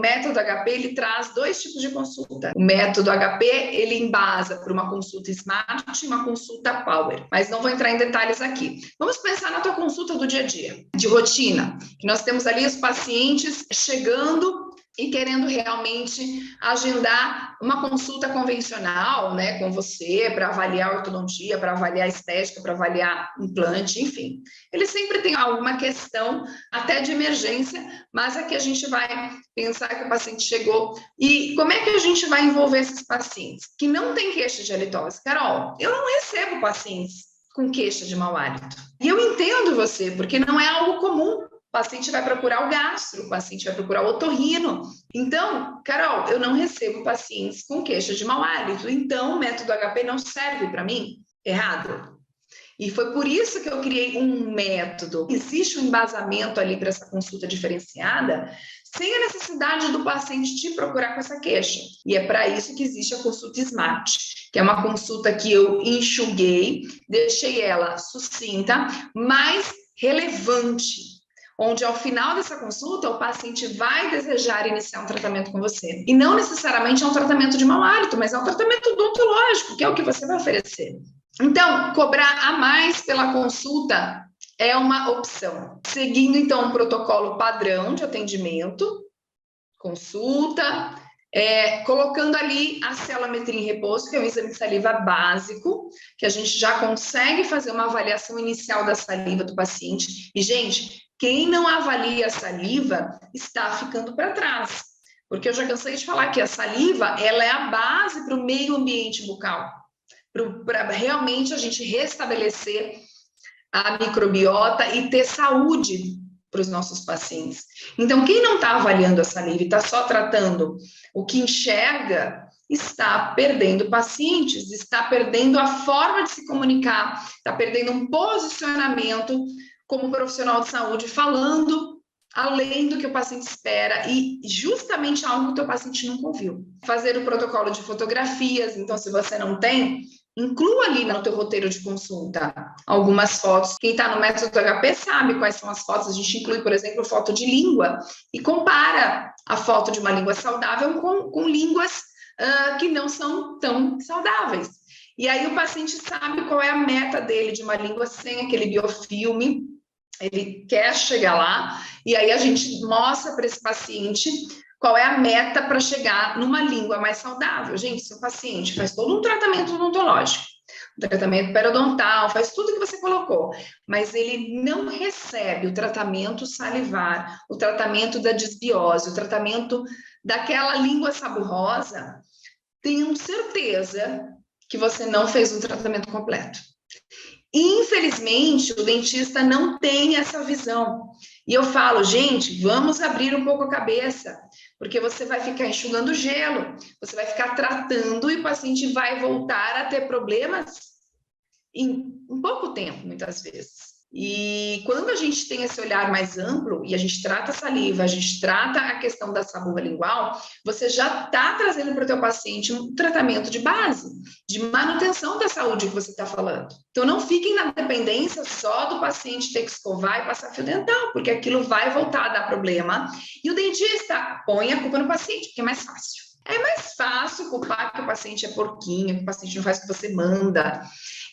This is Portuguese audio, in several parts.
método HP, ele traz dois tipos de consulta. O método HP, ele embasa para uma consulta Smart e uma consulta Power. Mas não vou entrar em detalhes aqui. Vamos pensar na tua consulta do dia a dia, de rotina. Que nós temos ali os pacientes chegando e querendo realmente agendar uma consulta convencional, né, com você, para avaliar ortodontia, para avaliar estética, para avaliar implante, enfim. Ele sempre tem alguma questão, até de emergência, mas aqui a gente vai pensar que o paciente chegou. E como é que a gente vai envolver esses pacientes que não têm queixa de halitose? Carol, eu não recebo pacientes com queixa de mau hálito. E eu entendo você, porque não é algo comum. O paciente vai procurar o gastro, o paciente vai procurar o otorrino. Então, Carol, eu não recebo pacientes com queixa de mau hálito, então o método HP não serve para mim? Errado. E foi por isso que eu criei um método. Existe um embasamento ali para essa consulta diferenciada, sem a necessidade do paciente te procurar com essa queixa. E é para isso que existe a consulta Smart, que é uma consulta que eu enxuguei, deixei ela sucinta, mas relevante, onde ao final dessa consulta o paciente vai desejar iniciar um tratamento com você. E não necessariamente é um tratamento de mau hálito, mas é um tratamento odontológico, que é o que você vai oferecer. Então, cobrar a mais pela consulta é uma opção. Seguindo, então, um protocolo padrão de atendimento, consulta, colocando ali a celometria em repouso, que é um exame de saliva básico, que a gente já consegue fazer uma avaliação inicial da saliva do paciente. E, gente, quem não avalia a saliva está ficando para trás, porque eu já cansei de falar que a saliva ela é a base para o meio ambiente bucal, para realmente a gente restabelecer a microbiota e ter saúde para os nossos pacientes. Então, quem não está avaliando a saliva e está só tratando o que enxerga, está perdendo pacientes, está perdendo a forma de se comunicar, está perdendo um posicionamento como profissional de saúde, falando além do que o paciente espera e justamente algo que o teu paciente nunca ouviu. Fazer o protocolo de fotografias, então se você não tem, inclua ali no teu roteiro de consulta algumas fotos. Quem está no método HP sabe quais são as fotos. A gente inclui, por exemplo, foto de língua e compara a foto de uma língua saudável com línguas que não são tão saudáveis. E aí o paciente sabe qual é a meta dele de uma língua sem aquele biofilme. Ele quer chegar lá, e aí a gente mostra para esse paciente qual é a meta para chegar numa língua mais saudável. Gente, seu paciente faz todo um tratamento odontológico, um tratamento periodontal, faz tudo que você colocou, mas ele não recebe o tratamento salivar, o tratamento da disbiose, o tratamento daquela língua saburosa. Tenho certeza que você não fez um tratamento completo. Infelizmente, o dentista não tem essa visão. E eu falo, gente, vamos abrir um pouco a cabeça, porque você vai ficar enxugando gelo, você vai ficar tratando e o paciente vai voltar a ter problemas em um pouco tempo, muitas vezes. E quando a gente tem esse olhar mais amplo e a gente trata a saliva, a gente trata a questão da sabuga lingual, você já está trazendo para o teu paciente um tratamento de base, de manutenção da saúde que você está falando. Então, não fiquem na dependência só do paciente ter que escovar e passar fio dental, porque aquilo vai voltar a dar problema. E o dentista põe a culpa no paciente, porque é mais fácil. É mais fácil culpar que o paciente é porquinho, que o paciente não faz o que você manda.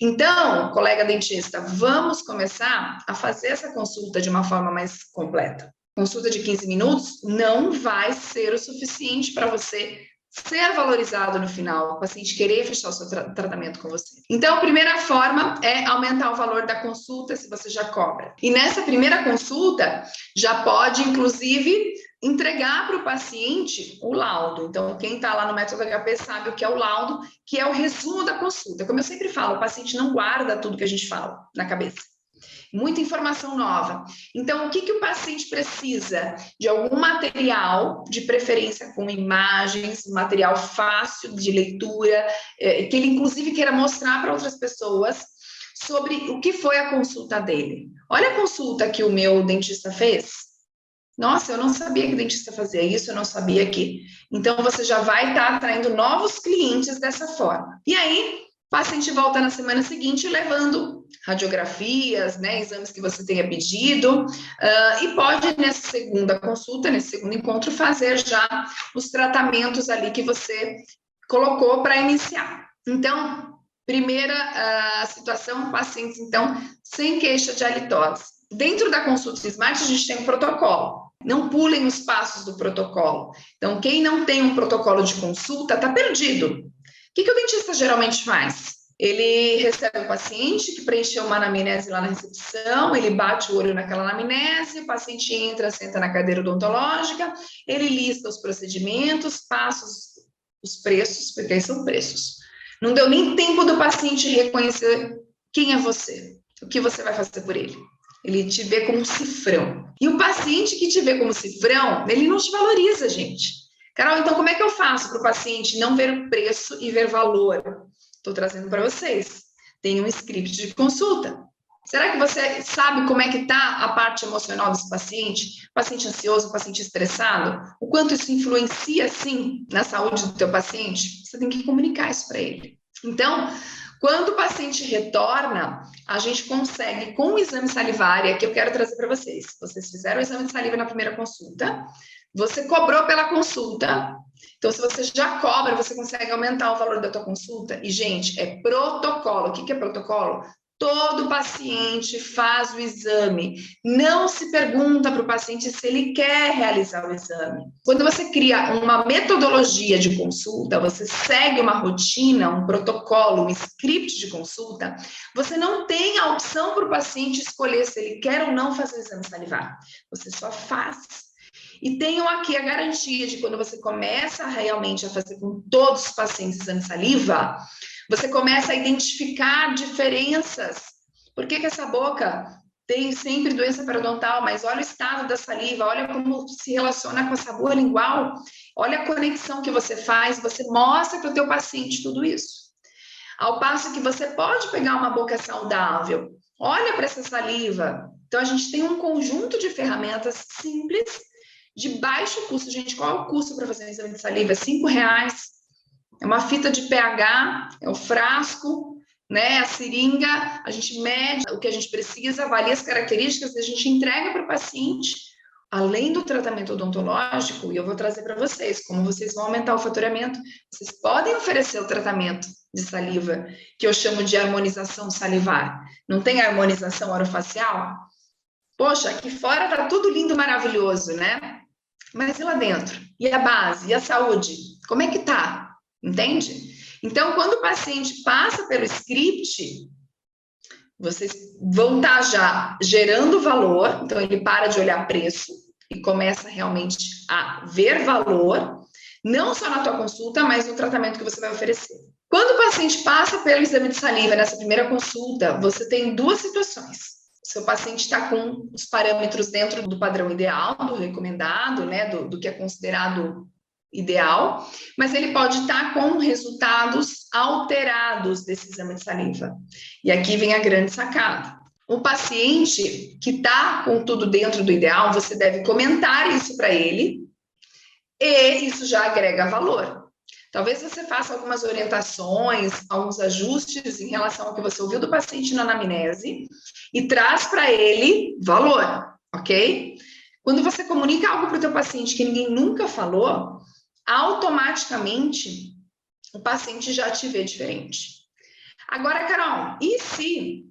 Então, colega dentista, vamos começar a fazer essa consulta de uma forma mais completa. Consulta de 15 minutos não vai ser o suficiente para você ser valorizado no final, o paciente querer fechar o seu tratamento com você. Então, a primeira forma é aumentar o valor da consulta, se você já cobra. E nessa primeira consulta, já pode, inclusive, entregar para o paciente o laudo. Então, quem está lá no método HP sabe o que é o laudo, que é o resumo da consulta. Como eu sempre falo, o paciente não guarda tudo que a gente fala na cabeça. Muita informação nova. Então, o que o paciente precisa? De algum material, de preferência com imagens, material fácil de leitura, que ele, inclusive, queira mostrar para outras pessoas sobre o que foi a consulta dele. Olha a consulta que o meu dentista fez. Nossa, eu não sabia que o dentista fazia isso, eu não sabia que... Então, você já vai estar atraindo novos clientes dessa forma. E aí, paciente volta na semana seguinte levando radiografias, né, exames que você tenha pedido, e pode, nessa segunda consulta, nesse segundo encontro, fazer já os tratamentos ali que você colocou para iniciar. Então, primeira situação, pacientes, então, sem queixa de halitose. Dentro da consulta Smart, a gente tem um protocolo. Não pulem os passos do protocolo. Então, quem não tem um protocolo de consulta está perdido. O que o dentista geralmente faz? Ele recebe o paciente que preencheu uma anamnese lá na recepção, ele bate o olho naquela anamnese, o paciente entra, senta na cadeira odontológica, ele lista os procedimentos, passa os preços, porque aí são preços. Não deu nem tempo do paciente reconhecer quem é você, o que você vai fazer por ele. Ele te vê como cifrão. E o paciente que te vê como cifrão, ele não te valoriza, gente. Carol, então como é que eu faço para o paciente não ver o preço e ver valor? Estou trazendo para vocês. Tem um script de consulta. Será que você sabe como é que está a parte emocional desse paciente? Paciente ansioso, paciente estressado? O quanto isso influencia, sim, na saúde do teu paciente? Você tem que comunicar isso para ele. Então, quando o paciente retorna, a gente consegue, com o exame salivar, e aqui eu quero trazer para vocês, vocês fizeram o exame de saliva na primeira consulta, você cobrou pela consulta, então se você já cobra, você consegue aumentar o valor da tua consulta. E, gente, é protocolo. O que é protocolo? Todo paciente faz o exame. Não se pergunta para o paciente se ele quer realizar o exame. Quando você cria uma metodologia de consulta, você segue uma rotina, um protocolo, um script de consulta, você não tem a opção para o paciente escolher se ele quer ou não fazer o exame salivar. Você só faz. E tenham aqui a garantia de quando você começa realmente a fazer com todos os pacientes exame de saliva, você começa a identificar diferenças. Por que essa boca tem sempre doença periodontal, mas olha o estado da saliva, olha como se relaciona com a sabor lingual, olha a conexão que você faz, você mostra para o teu paciente tudo isso. Ao passo que você pode pegar uma boca saudável, olha para essa saliva. Então, a gente tem um conjunto de ferramentas simples, de baixo custo. Gente, qual é o custo para fazer um exame de saliva? R$5. É uma fita de pH, é o frasco, né? A seringa, a gente mede o que a gente precisa, avalia as características, a gente entrega para o paciente. Além do tratamento odontológico, e eu vou trazer para vocês como vocês vão aumentar o faturamento, vocês podem oferecer o tratamento de saliva, que eu chamo de harmonização salivar. Não tem harmonização orofacial? Poxa, aqui fora tá tudo lindo, maravilhoso, né? Mas e lá dentro? E a base? E a saúde? Como é que tá? Entende? Então, quando o paciente passa pelo script, vocês vão estar já gerando valor, então ele para de olhar preço e começa realmente a ver valor, não só na tua consulta, mas no tratamento que você vai oferecer. Quando o paciente passa pelo exame de saliva nessa primeira consulta, você tem duas situações. Seu paciente está com os parâmetros dentro do padrão ideal, do recomendado, né, do que é considerado ideal, mas ele pode estar com resultados alterados desse exame de saliva. E aqui vem a grande sacada. O paciente que está com tudo dentro do ideal, você deve comentar isso para ele e isso já agrega valor. Talvez você faça algumas orientações, alguns ajustes em relação ao que você ouviu do paciente na anamnese e traz para ele valor, ok? Quando você comunica algo para o teu paciente que ninguém nunca falou, automaticamente o paciente já te vê diferente. Agora, Carol, e se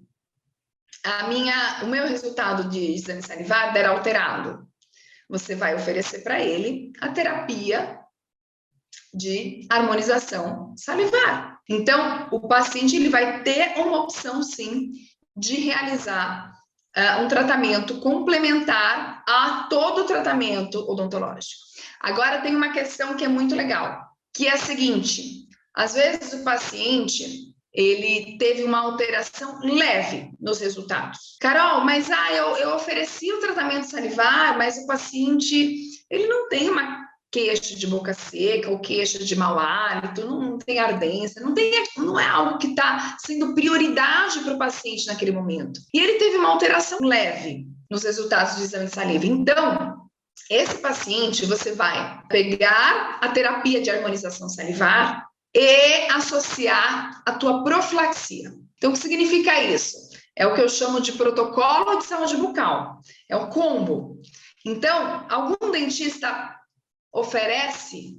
o meu resultado de exame salivar der alterado? Você vai oferecer para ele a terapia de harmonização salivar. Então, o paciente ele vai ter uma opção, sim, de realizar um tratamento complementar a todo o tratamento odontológico. Agora, tem uma questão que é muito legal, que é a seguinte: às vezes o paciente ele teve uma alteração leve nos resultados. Carol, mas eu ofereci o tratamento salivar, mas o paciente ele não tem uma queixa de boca seca ou queixa de mau hálito, não tem ardência, não é algo que está sendo prioridade para o paciente naquele momento. E ele teve uma alteração leve nos resultados do exame de saliva. Então, esse paciente, você vai pegar a terapia de harmonização salivar e associar a tua profilaxia. Então, o que significa isso? É o que eu chamo de protocolo de saúde bucal. É o combo. Então, algum dentista oferece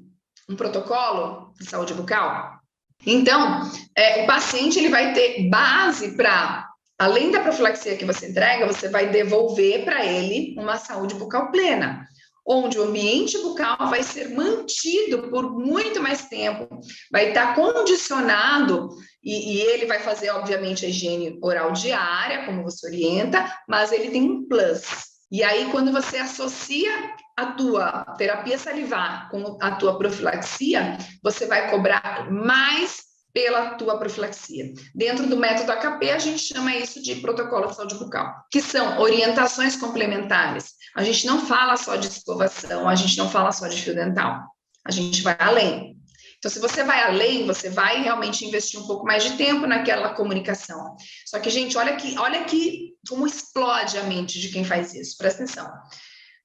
um protocolo de saúde bucal? Então, o paciente ele vai ter base para, além da profilaxia que você entrega, você vai devolver para ele uma saúde bucal plena, onde o ambiente bucal vai ser mantido por muito mais tempo, vai estar condicionado e ele vai fazer, obviamente, a higiene oral diária, como você orienta, mas ele tem um plus. E aí, quando você associa a tua terapia salivar com a tua profilaxia, você vai cobrar mais pela tua profilaxia. Dentro do método AKP, a gente chama isso de protocolo de saúde bucal, que são orientações complementares. A gente não fala só de escovação, a gente não fala só de fio dental. A gente vai além. Então, se você vai além, você vai realmente investir um pouco mais de tempo naquela comunicação. Só que, gente, olha aqui como explode a mente de quem faz isso. Presta atenção.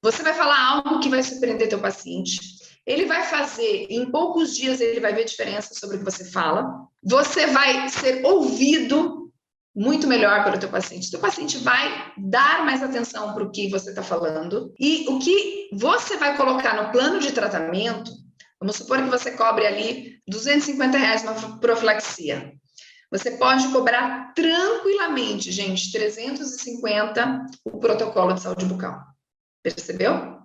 Você vai falar algo que vai surpreender teu paciente. Ele vai fazer, em poucos dias ele vai ver diferença sobre o que você fala. Você vai ser ouvido muito melhor pelo teu paciente. Teu paciente vai dar mais atenção para o que você está falando. E o que você vai colocar no plano de tratamento, vamos supor que você cobre ali R$250 uma profilaxia. Você pode cobrar tranquilamente, gente, 350 o protocolo de saúde bucal. Percebeu?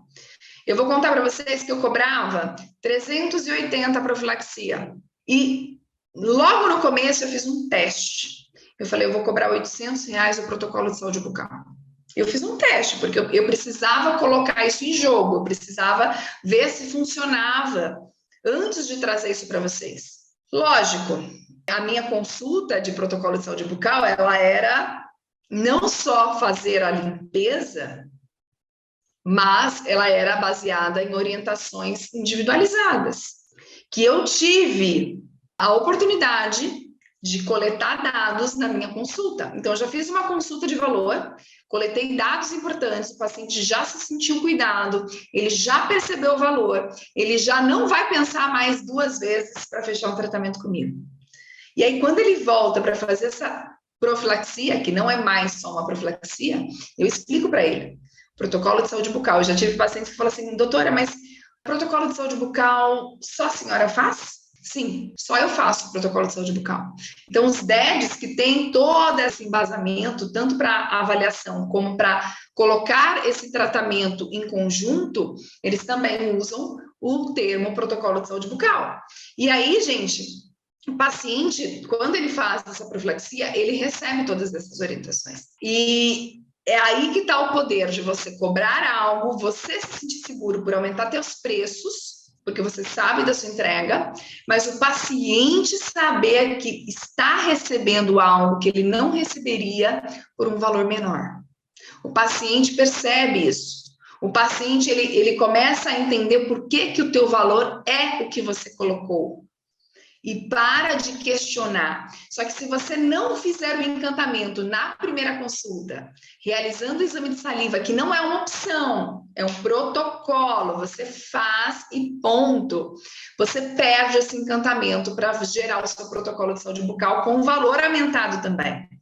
Eu vou contar para vocês que eu cobrava 380 a profilaxia. E logo no começo eu fiz um teste. Eu falei, eu vou cobrar R$800 o protocolo de saúde bucal. Eu fiz um teste, porque eu precisava colocar isso em jogo, eu precisava ver se funcionava antes de trazer isso para vocês. Lógico, a minha consulta de protocolo de saúde bucal, ela era não só fazer a limpeza, mas ela era baseada em orientações individualizadas, que eu tive a oportunidade de coletar dados na minha consulta. Então, eu já fiz uma consulta de valor, coletei dados importantes, o paciente já se sentiu cuidado, ele já percebeu o valor, ele já não vai pensar mais 2 vezes para fechar um tratamento comigo. E aí, quando ele volta para fazer essa profilaxia, que não é mais só uma profilaxia, eu explico para ele. Protocolo de saúde bucal. Eu já tive pacientes que falam assim, doutora, mas protocolo de saúde bucal só a senhora faz? Sim, só eu faço protocolo de saúde bucal. Então, os DEDs que têm todo esse embasamento, tanto para avaliação como para colocar esse tratamento em conjunto, eles também usam o termo protocolo de saúde bucal. E aí, gente, o paciente, quando ele faz essa profilaxia, ele recebe todas essas orientações. E é aí que está o poder de você cobrar algo, você se sentir seguro por aumentar teus preços, porque você sabe da sua entrega, mas o paciente saber que está recebendo algo que ele não receberia por um valor menor. O paciente percebe isso. O paciente, ele começa a entender por que o teu valor é o que você colocou. E para de questionar. Só que se você não fizer o encantamento na primeira consulta, realizando o exame de saliva, que não é uma opção, é um protocolo, você faz e ponto. Você perde esse encantamento para gerar o seu protocolo de saúde bucal com um valor aumentado também.